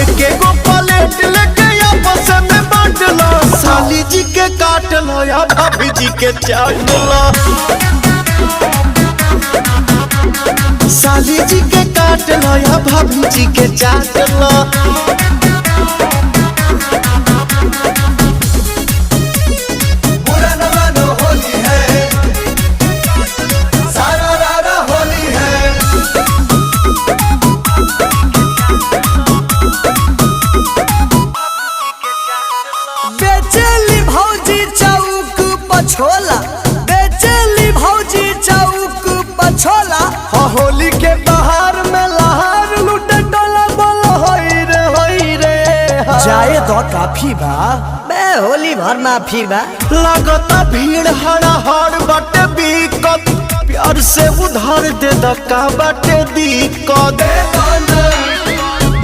एक एगो प्लेट लेके आपस में बांट लो। साली जी के काट लो या भाभी जी के चाट लो। साली जी के काट लो या भाभी जी के चाट लो। बेचेली भौजी चौक पछोला, बेचेली भौजी चौक पछोला। होली के बहार में लहार लूटे डोला बोलो होई रे जाए तो काफी बा बे होली भर माफी बा। लगता भीड़ हड़ बाटे बिकत प्यार से उधार दे दका बाटे दिक्कत।